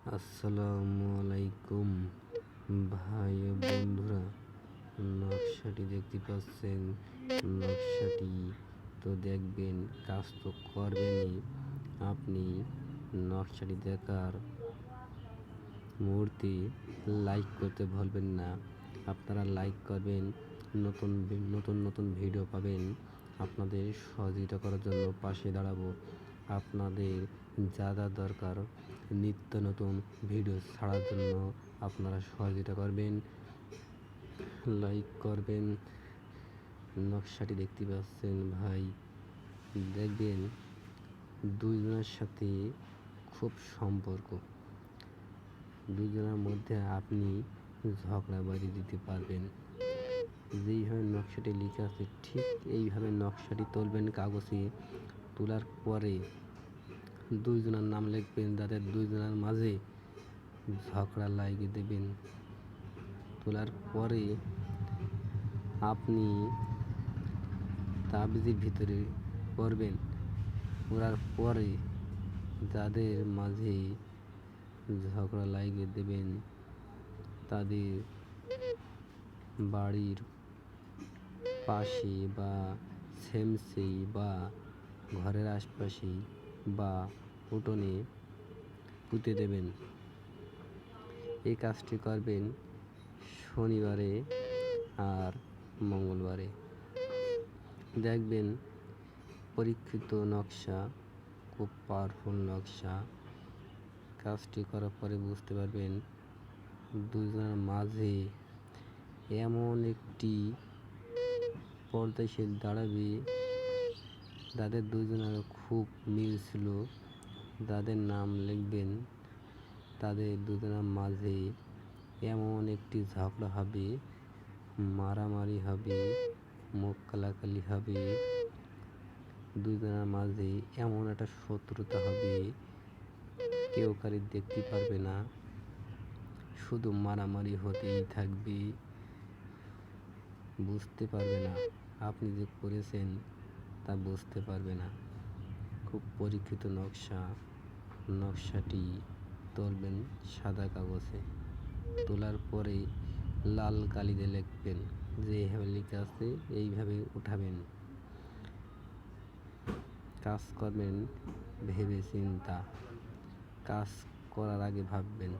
আসসালামু আলাইকুম ভাই ও বন্ধুরা, নকশাটি দেখতে পাচ্ছেন। নকশাটি তো দেখবেন, কাজ তো করবেনই। আপনি নকশাটি দেখার মুহূর্তে লাইক করতে ভুলবেন না। আপনারা লাইক করবেন, নতুন নতুন ভিডিও পাবেন। আপনাদের সহযোগিতা করার জন্য পাশে দাঁড়াবো। আপনাদের যা যা দরকার নিত্য নতুন ভিডিও ছাড়ার জন্য আপনারা সহযোগিতা করবেন, লাইক করবেন। নকশাটি দেখতে পাচ্ছেন ভাই, দেখবেন দুইজনের সাথে খুব সম্পর্ক। দুজনের মধ্যে আপনি ঝগড়া বাঁধিয়ে দিতে পারবেন। যেইভাবে নকশাটি লিখে আছে ঠিক এইভাবে নকশাটি তুলবেন কাগজে। তোলার পরে দুইজনের নাম লিখবেন, যাদের দুইজনের মাঝে ঝগড়া লাগিয়ে দেবেন। তোলার পরে আপনি তাবিজের ভিতরে করবেন। করার পরে যাদের মাঝে ঝগড়া লাগিয়ে দেবেন, তাদের বাড়ির পাশে বা সেমসেই বা ঘরের আশপাশে বা উঠোনে পুঁতে দেবেন। এই কাজটি করবেন শনিবারে আর মঙ্গলবারে। দেখবেন পরীক্ষিত নকশা, খুব পাওয়ারফুল নকশা। কাজটি করার পরে বুঝতে পারবেন দুজনের মাঝে এমন একটি পর্দায় সে দাঁড়াবে, যাদের দুজনের খুব মিল ছিল। যাদের নাম লিখবেন, তাদের দুজনের মাঝে এমন একটি ঝগড়া হবে, মারামারি হবে, মুখ কালাকালি হবে। দুজনের মাঝে এমন একটা শত্রুতা হবে, কেউ কারি দেখতে পারবে না, শুধু মারামারি হতেই থাকবে। বুঝতে পারবে না, আপনি যে করেছেন তা বুঝতে পারবে না। খুব পরীক্ষিত নকশা। নকশাটি তুলবেন সাদা কাগজে। তোলার পরে লাল কালি দিয়ে লিখবেন, যে এইভাবে লিখে আছে এইভাবে উঠাবেন। কাজ করবেন ভেবে চিন্তা। কাজ করার আগে ভাববেন,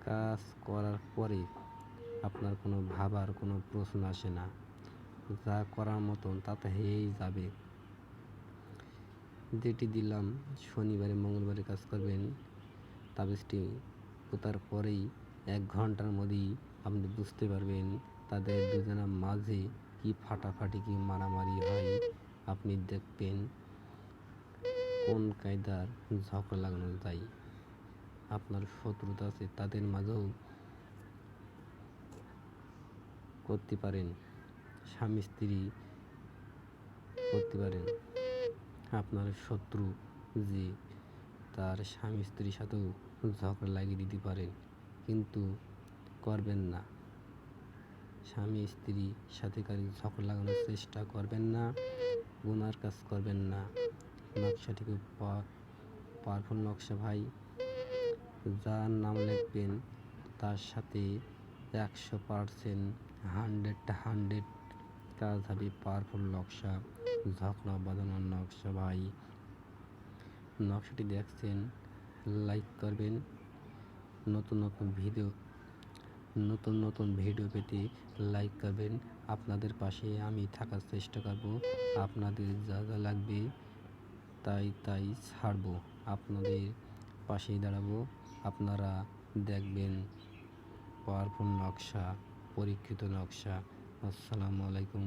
কাজ করার পরে আপনার কোনো ভাবার কোনো প্রশ্ন আসে না। যা করার মতন তাতে হয়েই যাবে। যেটি দিলাম শনিবারে মঙ্গলবারে কাজ করবেন। তাবিজটি পোতার পরেই 1 ঘন্টার মধ্যেই আপনি বুঝতে পারবেন তাদের দুজনের মাঝে কি ফাটাফাটি, কি মারামারি হয়। আপনি দেখবেন কোন কায়দার ঝগড়া লাগানো যায়। আপনার শত্রুতা আছে তাদের মাঝেও করতে পারেন, স্বামী স্ত্রী করতে পারেন। আপনার শত্রু যে তার স্বামী স্ত্রীর সাথেও ঝগড়া লাগিয়ে দিতে পারেন, কিন্তু করবেন না। স্বামী স্ত্রীর সাথে কারো ঝগড়া লাগানোর চেষ্টা করবেন না, গুনার কাজ করবেন না। নকশাটি খুব পাওয়ারফুল নকশা ভাই। যার নাম লিখবেন তার সাথে 100% 100 কাজ হবে। পাওয়ারফুল নকশা, ঝগড়া বাঁধানোর নকশা ভাই। নকশাটি দেখছেন, লাইক করবেন। নতুন নতুন ভিডিও পেতে লাইক করবেন। আপনাদের পাশে আমি থাকার চেষ্টা করব। আপনাদের যা যা লাগবে তাই ছাড়বো। আপনাদের পাশেই দাঁড়াবো। আপনারা দেখবেন পাওয়ারফুল নকশা, পরীক্ষিত নকশা। আসসালামু আলাইকুম।